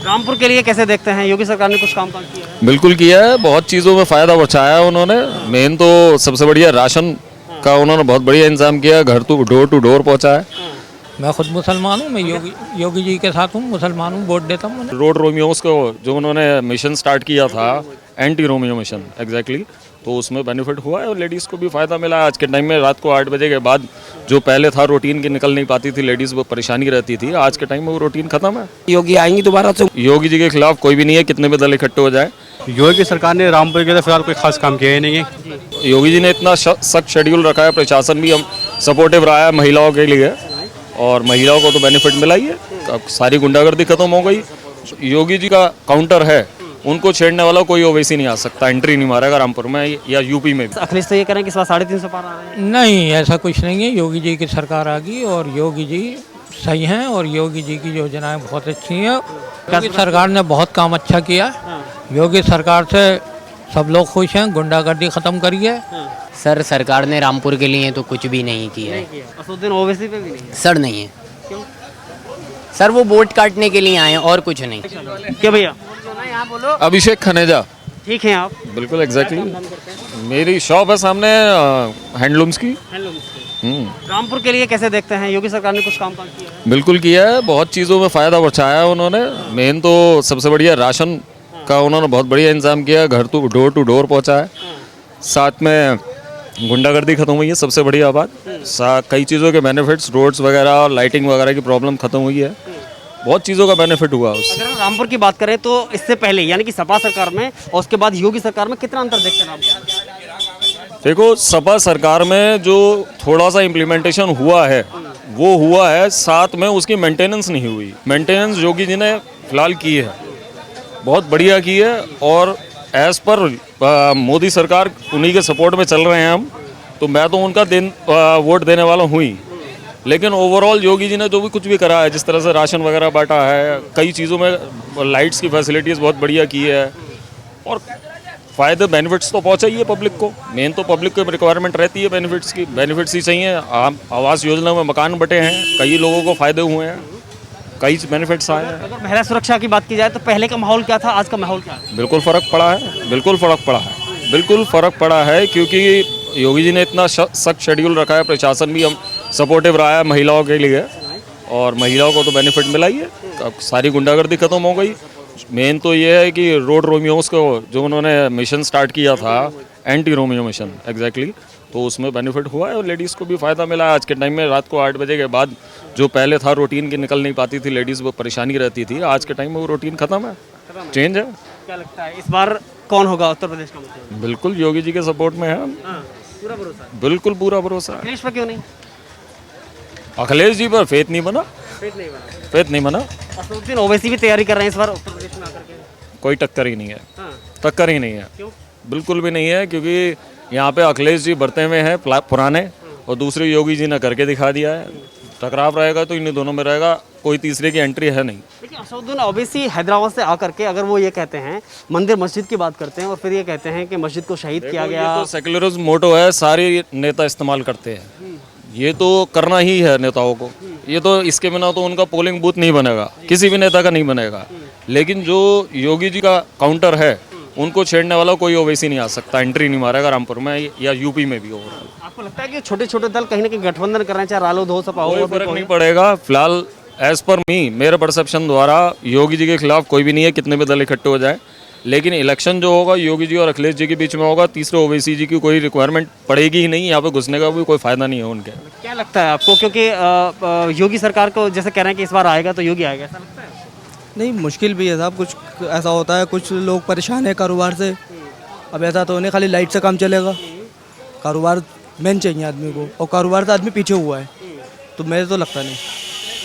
रामपुर के लिए कैसे देखते हैं, योगी सरकार ने कुछ काम किया है? बिल्कुल किया है, बहुत चीज़ों में फ़ायदा पहुँचाया है उन्होंने। मेन तो सबसे बढ़िया राशन का उन्होंने बहुत बढ़िया इंतजाम किया, घर टू डोर पहुँचा है। मैं खुद मुसलमान हूँ, मैं योगी जी के साथ हूँ, मुसलमान हूँ, वोट देता हूँ। रोड रोमियोस को जो उन्होंने मिशन स्टार्ट किया था, एंटी रोमियो मिशन एग्जैक्टली, तो उसमें बेनिफिट हुआ है और लेडीज़ को भी फ़ायदा मिला है। आज के टाइम में रात को 8 बजे के बाद जो पहले था रूटीन की निकल नहीं पाती थी लेडीज़, वो परेशानी रहती थी, आज के टाइम में वो रूटीन खत्म है। योगी आएंगी दोबारा से? योगी जी के खिलाफ कोई भी नहीं है, कितने भी दल इकट्ठे हो जाए। योगी सरकार ने रामपुर के लिए फिलहाल कोई खास काम किया ही नहीं है। योगी जी ने इतना सख्त शेड्यूल रखा है, प्रशासन भी हम सपोर्टिव रहा है महिलाओं के लिए, और महिलाओं को तो बेनिफिट मिला ही है। अब सारी गुंडागर्दी खत्म हो गई। योगी जी का काउंटर है, उनको छेड़ने वाला कोई ओवैसी नहीं आ सकता, एंट्री नहीं मारेगा रामपुर में या यूपी में भी। अखिलेश तो ये कह रहे हैं कि इस बार 350 पार आ रहे हैं। नहीं, ऐसा कुछ नहीं है। योगी जी की सरकार आ गई और योगी जी सही हैं और योगी जी की योजनाएं बहुत अच्छी हैं। योगी सरकार ने बहुत काम अच्छा किया। योगी सरकार से सब लोग खुश हैं, गुंडागर्दी खत्म करी है। सर सरकार ने रामपुर के लिए तो कुछ भी नहीं किया है। असदुद्दीन ओवैसी पे भी नहीं है। सर नहीं है। सर वो वोट काटने के लिए आए हैं और कुछ नहीं। क्या भैया? अभिषेक खनेजा। ठीक हैं आप? बिल्कुल एग्जैक्टली, मेरी शॉप है सामने हैंडलूम्स की। रामपुर के लिए कैसे देखते हैं, योगी सरकार ने कुछ काम किया है? बिल्कुल किया है, बहुत चीज़ों में फ़ायदा पहुँचाया है उन्होंने। मेन तो सबसे बढ़िया राशन का उन्होंने बहुत बढ़िया इंतजाम किया, घर टू डोर पहुँचा है। साथ में गुंडागर्दी खत्म हुई है, सबसे बढ़िया बात। कई चीज़ों के बेनिफिट्स, रोड्स वगैरह, लाइटिंग वगैरह की प्रॉब्लम खत्म हुई है, बहुत चीज़ों का बेनिफिट हुआ उससे। अगर रामपुर की बात करें तो इससे पहले यानी कि सपा सरकार में और उसके बाद योगी सरकार में कितना अंतर देखते हैं रामपुर? देखो, सपा सरकार में जो थोड़ा सा इम्प्लीमेंटेशन हुआ है वो हुआ है, साथ में उसकी मेंटेनेंस नहीं हुई। मेंटेनेंस योगी जी ने फिलहाल की है, बहुत बढ़िया की है, और एज़ पर मोदी सरकार उन्हीं के सपोर्ट में चल रहे हैं हम, तो मैं तो उनका वोट देने वाला हूँ ही। लेकिन ओवरऑल योगी जी ने जो भी कुछ भी करा है, जिस तरह से राशन वगैरह बांटा है, कई चीज़ों में लाइट्स की फैसिलिटीज़ बहुत बढ़िया की है, और फ़ायदे बेनिफिट्स तो पहुँचा ही है पब्लिक को। मेन तो पब्लिक को रिक्वायरमेंट रहती है बेनिफिट्स की, बेनिफिट्स ही चाहिए। आवास योजना में मकान बटे हैं, कई लोगों को फ़ायदे हुए हैं, कई बेनिफिट्स आए हैं। अगर महिला सुरक्षा की बात की जाए तो पहले का माहौल क्या था, आज का माहौल क्या है? बिल्कुल फ़र्क पड़ा है, बिल्कुल फ़र्क पड़ा है, बिल्कुल फ़र्क पड़ा है, क्योंकि योगी जी ने इतना सख्त शेड्यूल रखा है, प्रशासन भी हम सपोर्टिव रहा है महिलाओं के लिए, और महिलाओं को तो बेनिफिट मिला ही है। अब सारी गुंडागर्दी खत्म हो गई। मेन तो ये है कि रोड रोमियोस को जो उन्होंने मिशन स्टार्ट किया था, एंटी रोमियो मिशन एग्जैक्टली, तो उसमें बेनिफिट हुआ है और लेडीज़ को भी फ़ायदा मिला है। आज के टाइम में रात को 8 बजे के बाद जो पहले था रूटीन की निकल नहीं पाती थी लेडीज़, वो परेशानी रहती थी, आज के टाइम में वो रूटीन खत्म है, चेंज है। क्या लगता है इस बार कौन होगा उत्तर प्रदेश का मुख्यमंत्री? बिल्कुल योगी जी के सपोर्ट में है, पूरा भरोसा? बिल्कुल पूरा भरोसा है। अखिलेश पर क्यों नहीं? अखिलेश जी पर फेथ नहीं बना, फेथ नहीं बना। असदुद्दीन ओवैसी भी तैयारी कर रहे हैं इस बार उत्तर प्रदेश में आकर के। कोई टक्कर ही नहीं है, हाँ। टक्कर ही नहीं है, क्यों? बिल्कुल भी नहीं है, क्योंकि यहाँ पे अखिलेश जी बढ़ते हुए हैं पुराने, और दूसरे योगी जी ने करके दिखा दिया है। टकराव रहेगा तो इन्हीं दोनों में रहेगा, कोई तीसरे की एंट्री है नहीं। देखिए, असदुद्दीन ओवैसी हैदराबाद से आकर के अगर वो ये कहते हैं, मंदिर मस्जिद की बात करते हैं और फिर ये कहते हैं कि मस्जिद को शहीद किया देखो, गया। ये तो सेकुलरिज्म मोटो है, सारे नेता इस्तेमाल करते हैं, ये तो करना ही है नेताओं को। ये तो इसके बिना तो उनका पोलिंग बूथ नहीं बनेगा, किसी भी नेता का नहीं बनेगा। लेकिन जो योगी जी का काउंटर है, उनको छेड़ने वाला कोई ओवैसी नहीं आ सकता, एंट्री नहीं मारेगा रामपुर में या यूपी में भी। ओवरऑल आपको लगता है कि छोटे छोटे दल कहीं ना कहीं गठबंधन कर रहे हैं, चाहे रालोद हो, सपा हो? कोई फर्क नहीं पड़ेगा फिलहाल, एज पर मी, मेरे परसेप्शन द्वारा योगी जी के खिलाफ कोई भी नहीं है, कितने भी दल इकट्ठे हो जाए। लेकिन इलेक्शन जो होगा योगी जी और अखिलेश जी के बीच में होगा, तीसरे ओवैसी जी की कोई रिक्वायरमेंट पड़ेगी ही नहीं, यहाँ पे घुसने का भी कोई फायदा नहीं है उनके। क्या लगता है आपको, क्योंकि योगी सरकार को जैसे कह रहे हैं कि इस बार आएगा तो योगी आएगा, ऐसा लगता है? नहीं, मुश्किल भी है साहब, कुछ ऐसा होता है, कुछ लोग परेशान है कारोबार से। अब ऐसा तो नहीं खाली लाइट से काम चलेगा, कारोबार मेन चाहिए आदमी को, और कारोबार से आदमी पीछे हुआ है, तो मेरे तो लगता नहीं।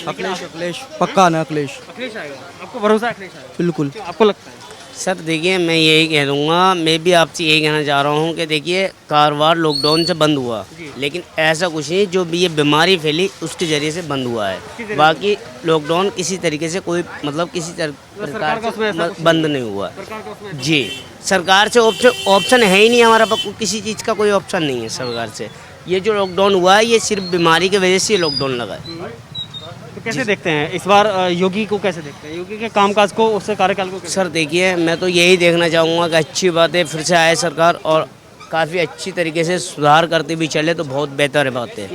अखिलेश पक्का ना, अखिलेश आएगा। आपको भरोसा है अखिलेश आएगा? बिल्कुल। आपको लगता है? सर देखिए, मैं यही कह दूंगा, मैं भी आपसे यही कहना चाह रहा हूँ कि देखिए, कारोबार लॉकडाउन से बंद हुआ, लेकिन ऐसा कुछ नहीं, जो भी ये बीमारी फैली उसके जरिए से बंद हुआ है। बाकी लॉकडाउन किसी तरीके से कोई मतलब किसी प्रकार से बंद नहीं हुआ जी। सरकार से ऑप्शन है ही नहीं हमारा पास, किसी चीज़ का कोई ऑप्शन नहीं है सरकार से। ये जो लॉकडाउन हुआ है, ये सिर्फ बीमारी की वजह से लॉकडाउन लगा है। कैसे देखते हैं इस बार योगी को, कैसे देखते हैं योगी के कामकाज को, उसके कार्यकाल को कैसे? सर देखिए, मैं तो यही देखना चाहूँगा कि अच्छी बात है, फिर से आए सरकार और काफ़ी अच्छी तरीके से सुधार करते भी चले तो बहुत बेहतर है बात है।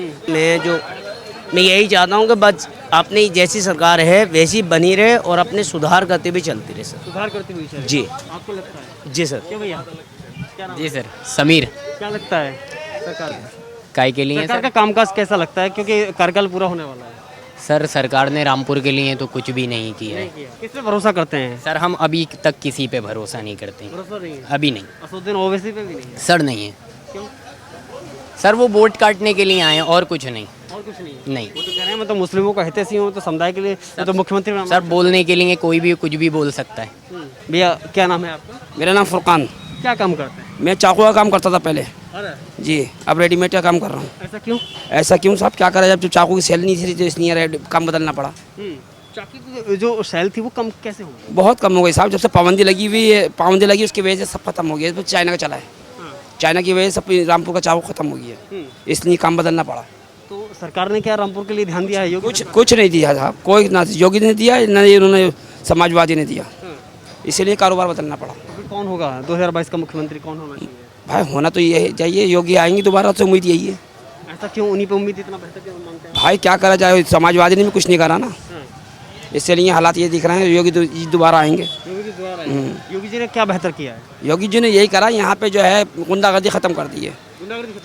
मैं यही चाहता हूँ कि बस अपनी जैसी सरकार है वैसी बनी रहे और अपने सुधार करते भी चलती रहे सर। सुधार करते हुए चले। जी आपको लगता है? जी सर। क्यों भैया, क्या नाम जी है? सर, समीर। क्या लगता है सरकार, काय के लिए सरकार का कामकाज कैसा लगता है, क्योंकि कार्यकाल पूरा होने वाला है? सर, सरकार ने रामपुर के लिए तो कुछ भी नहीं किया है। नहीं किया। किस पे भरोसा करते हैं? सर, हम अभी तक किसी पे भरोसा नहीं करते हैं। भरोसा नहीं है। अभी नहीं असदुद्दीन ओवैसी पे भी नहीं है? सर, नहीं है। क्यों? सर, वो वोट काटने के लिए आए हैं और कुछ नहीं। और कुछ नहीं है? नहीं वो तो कह रहे हैं मैं तो मुस्लिमों का हितैषी हूँ, तो समुदाय के लिए मैं तो मुख्यमंत्री बनाऊंगा। सर, बोलने के लिए कोई भी कुछ भी बोल सकता है। भैया क्या नाम है आपका? मेरा नाम फुरकान। क्या काम करते हैं? मैं चाकू का काम करता था पहले अरे जी, अब रेडीमेड का काम कर रहा हूँ। ऐसा क्यों? ऐसा क्यों साहब, क्या करा, जब चाकू की सेल नहीं थी तो इसलिए काम बदलना पड़ा। चाकू की जो सेल थी वो कम कैसे हो गई? बहुत कम हो गई साहब, जब से पाबंदी लगी हुई है, पाबंदी लगी उसकी वजह से सब खत्म हो गया। इसमें चाइना का चला है, चाइना की वजह से सब रामपुर का चाकू खत्म हो गया है, इसलिए काम बदलना पड़ा। तो सरकार ने क्या रामपुर के लिए ध्यान दिया है? योगी कुछ नहीं दिया साहब, कोई ना योगी ने दिया ना उन्होंने समाजवादी ने दिया, इसीलिए कारोबार बदलना पड़ा। तो फिर कौन होगा 2022 का मुख्यमंत्री, कौन होना चाहिए? भाई होना तो यही चाहिए, योगी आएंगे दोबारा, तो उम्मीद यही है। ऐसा क्यों, उन्हीं पे उम्मीद इतना बेहतर क्यों मानते हैं? भाई क्या करा जाए, समाजवादी ने भी कुछ नहीं करा ना, इसलिए हालात ये दिख रहे हैं, योगी दोबारा आएंगे। योगी जी द्वारा आएंगे। योगी जी ने क्या बेहतर किया है? योगी जी ने यही करा, यहाँ पे जो है गुंडागर्दी खत्म कर दी है,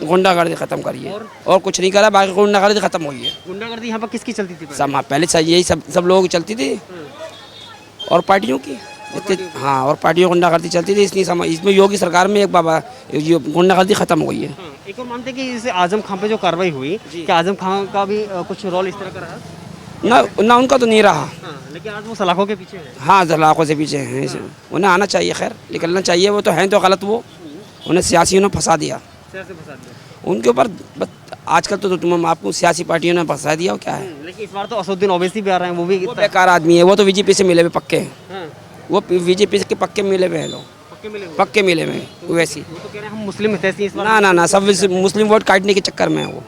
गुंडागर्दी खत्म करी है और कुछ नहीं करा, बाकी गुंडागर्दी खत्म हो गई है। गुंडागर्दी यहाँ पर किसकी चलती थी पहले? सब पहले यही सब लोगों की चलती थी और पार्टियों की, हाँ, और पार्टियों की गुंडागर्दी चलती थी, इसलिए इसमें योगी सरकार में एक बाबा गुंडागर्दी खत्म हो गई है। एक और मानते हैं कि जैसे आजम खान पे जो कार्रवाई हुई, क्या आजम खान का भी कुछ रोल इस तरह का रहा? ना उनका तो नहीं रहा, लेकिन आज वो सलाखों के पीछे है। हाँ, लाखों से पीछे हैं, उन्हें आना चाहिए, खैर निकलना चाहिए, वो तो हैं तो गलत, वो उन्हें सियासियों ने फंसा दिया, उनके ऊपर आजकल तो तुम आपको सियासी पार्टियों ने फंसा दिया, क्या है। लेकिन इस बार तो असदुद्दीन ओवैसी भी आ रहे हैं, वो भी बेकार आदमी है, वो तो बीजेपी से मिले हुए पक्के हैं, वो बीजेपी के पक्के मिले हुए हैं लोग, पक्के मिले हुए हैं वैसी। वो तो कह रहे हैं हम मुस्लिम हितैषी इस बार। ना सब मुस्लिम वोट काटने के चक्कर में है वो,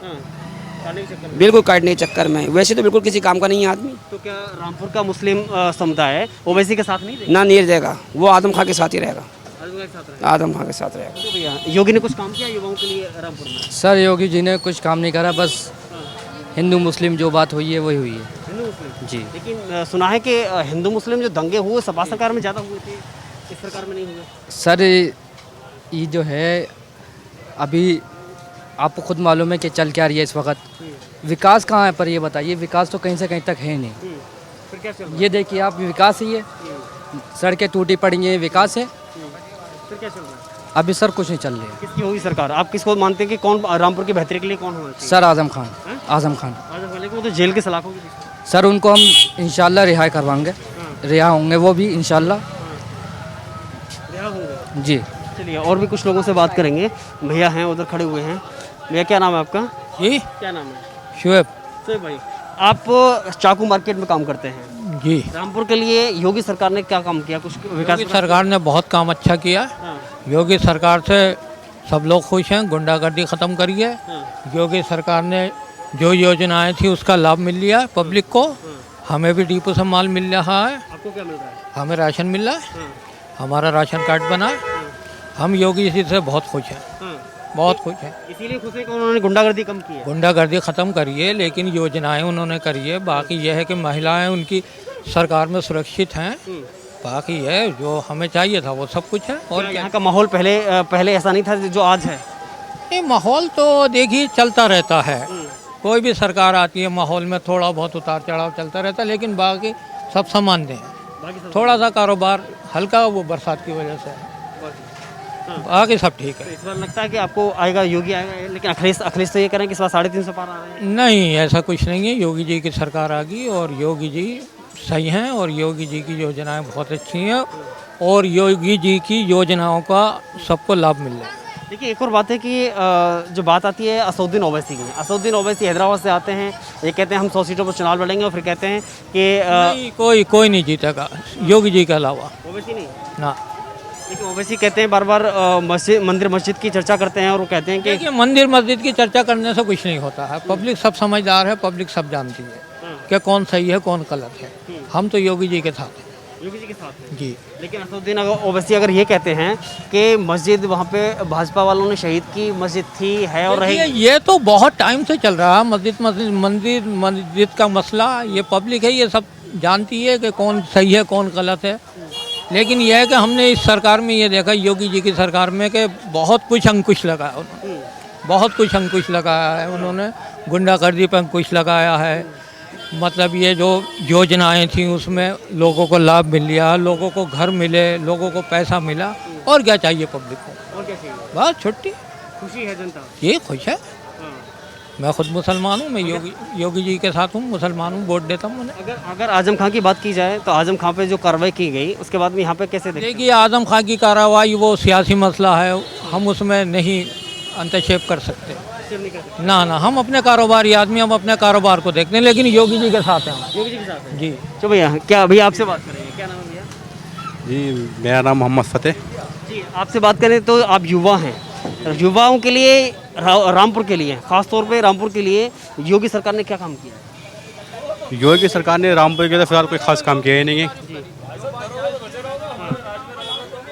बिल्कुल काटने के चक्कर में है, वैसे तो बिल्कुल किसी काम का नहीं है आदमी। तो क्या रामपुर का मुस्लिम समुदाय है ओवैसी के साथ नहीं रहेगा? ना नहीं देगा, वो आदम खां के साथ ही रहेगा, आदम खां के साथ रहेगा। तो भैया योगी ने कुछ काम किया युवाओं के लिए रामपुर में? सर योगी जी ने कुछ काम नहीं करा, बस हिंदू मुस्लिम जो बात हुई है वही हुई है हिंदू मुस्लिम जी। लेकिन सुना है कि हिंदू मुस्लिम जो दंगे हुए सपा सरकार में ज़्यादा हुए थे, इस सरकार में नहीं हुए। सर ये जो है अभी आपको खुद मालूम है कि चल क्या रही है इस वक्त, विकास कहाँ है पर ये बताइए, विकास तो कहीं से कहीं तक है नहीं। फिर क्या चल रहा ये देखिए आप, विकास ही है, सड़कें टूटी पड़ी हैं, विकास है। है? फिर क्या चल रहा है? अभी सर कुछ नहीं चल रही है। किसकी होगी सरकार? आप किसको मानते हैं कि कौन रामपुर की बेहतरी के लिए कौन होना चाहिए? सर आजम खान, आजम खान आजम खान, लेकिन वो तो जेल के सलाखों के पीछे। सर उनको हम इंशाल्लाह रिहाई करवाएंगे, रिहा होंगे वो भी इंशाल्लाह रिहा होंगे। जी। चलिए और भी कुछ लोगों से बात करेंगे। भैया हैं उधर खड़े हुए हैं। भैया क्या नाम है आपका? जी क्या नाम है? शुएब सोए भाई, आप चाकू मार्केट में काम करते हैं। जी। रामपुर के लिए योगी सरकार ने क्या काम किया? कुछ विकास? योगी सरकार ने बहुत काम अच्छा किया। हाँ, योगी सरकार से सब लोग खुश हैं, गुंडागर्दी ख़त्म करी है। हाँ, योगी सरकार ने जो योजनाएं थी उसका लाभ मिल लिया है पब्लिक को। हमें भी डिपो से माल मिल रहा है, आपको क्या मिल रहा है? हमें राशन मिल रहा है, हाँ, हमारा राशन कार्ड बना है। हम योगी जी से बहुत खुश हैं, हाँ। बहुत खुश हैं। इसीलिए खुश है कि उन्होंने गुंडागर्दी कम की है। गुंडागर्दी ख़त्म करी है, लेकिन योजनाएं उन्होंने करी है। बाकी यह है कि महिलाएं उनकी सरकार में सुरक्षित हैं। बाकी है जो हमें चाहिए था वो सब कुछ है। और क्या यहाँ का माहौल पहले ऐसा नहीं था जो आज है। ये माहौल तो देखिए चलता रहता है, कोई भी सरकार आती है माहौल में थोड़ा बहुत उतार चढ़ाव चलता रहता है, लेकिन बाकी सब सामान्य है। थोड़ा सा कारोबार हल्का वो बरसात की वजह से है, बाकी सब ठीक है। इस बार लगता है कि आपको आएगा, योगी आएगा, लेकिन अखिलेश तो ये कह रहे हैं कि इस बार 350 पार आ रहे हैं। नहीं, ऐसा कुछ नहीं है। योगी जी की सरकार आ गई और योगी जी सही हैं और योगी जी की योजनाएं बहुत अच्छी हैं और योगी जी की योजनाओं का सबको लाभ मिल रहा है। देखिए एक और बात है कि जो बात आती है असदुद्दीन ओवैसी की। असदुद्दीन ओवैसी हैदराबाद से आते हैं, ये कहते हैं हम 100 सीटों पर चुनाव लड़ेंगे और फिर कहते हैं कि नहीं, कोई नहीं जीतेगा योगी जी के अलावा ओवैसी नहीं। ना। लेकिन ओवैसी कहते हैं बार बार मंदिर मस्जिद की चर्चा करते हैं और वो कहते हैं कि देखिए मंदिर मस्जिद की चर्चा करने से कुछ नहीं होता है। पब्लिक सब समझदार है, पब्लिक सब जानती है। कि कौन सही है कौन गलत है। हम तो योगी जी के साथ हैं। योगी जी के साथ हैं। जी। लेकिन असदुद्दीन ओवैसी अगर ये कहते हैं कि मस्जिद वहाँ पे भाजपा वालों ने शहीद की मस्जिद थी, है और देखिए, रहेगी। ये तो बहुत टाइम से चल रहा है मस्जिद का मसला। ये पब्लिक है, ये सब जानती है कि कौन सही है कौन गलत है। लेकिन यह है कि हमने इस सरकार में ये देखा, योगी जी की सरकार में, कि बहुत कुछ अंकुश लगाया उन्होंने, बहुत कुछ अंकुश लगाया है उन्होंने। गुंडागर्दी पर अंकुश लगाया है। मतलब ये जो योजनाएं थी उसमें लोगों को लाभ मिल लिया, लोगों को घर मिले, लोगों को पैसा मिला। और क्या चाहिए पब्लिक को? और क्या चाहिए? बस छुट्टी, खुशी है जनता। ये खुश है। मैं खुद मुसलमान हूँ, मैं योगी जी के साथ हूँ, मुसलमान हूँ, वोट देता हूँ उन्हें। अगर आजम खां की बात की जाए तो आजम खां पे जो कार्रवाई की गई उसके बाद में यहाँ पे कैसे देखते देखिए, आजम खां की कार्रवाई वो सियासी मसला है, हम उसमें नहीं हस्तक्षेप कर सकते। हैं? ना ना, हम अपने कारोबारी आदमी, हम अपने कारोबार को देखते हैं, लेकिन योगी जी के साथ हैं हम। योगी जी के साथ हैं। जी। तो भैया क्या भैया आपसे बात करेंगे, क्या नाम है भैया? जी मेरा नाम मोहम्मद फ़तेह। जी, आपसे बात करें तो आप युवा हैं, युवाओं के लिए रामपुर के लिए, खास तौर पे रामपुर के लिए योगी सरकार ने क्या काम किया? योगी सरकार ने रामपुर के लिए फ़िलहाल कोई ख़ास काम किया ही नहीं है।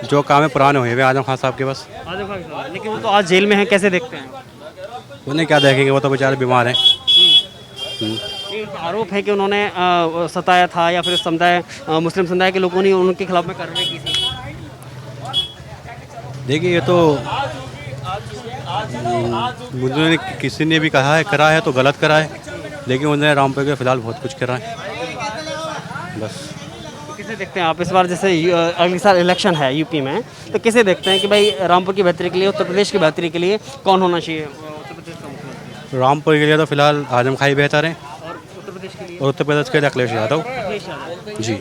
जो काम है पुराने हुए हुए आजम खान साहब के बस। आजम खां के साथ, लेकिन वो तो आज जेल में हैं, कैसे देखते हैं? उन्हें क्या देखेंगे, वो तो बेचारे बीमार हैं। ये आरोप है कि उन्होंने सताया था या फिर समुदाय मुस्लिम समुदाय के लोगों ने उनके खिलाफ में कार्रवाई की थी। देखिए, ये तो मुझे किसी ने भी कहा है करा है तो गलत करा है, लेकिन उन्होंने रामपुर के फ़िलहाल बहुत कुछ करा है बस। कैसे देखते हैं आप इस बार, जैसे अगले साल इलेक्शन है यूपी में, तो कैसे देखते हैं कि भाई रामपुर की बेहतरी के लिए, उत्तर प्रदेश की बेहतरी के लिए कौन होना चाहिए उत्तर प्रदेश का मुख्यमंत्री? रामपुर के लिए तो फ़िलहाल आजम खां ही बेहतर हैं, और उत्तर प्रदेश के लिए? और उत्तर प्रदेश के लिए अखिलेश यादव। अखिलेश यादव। जी।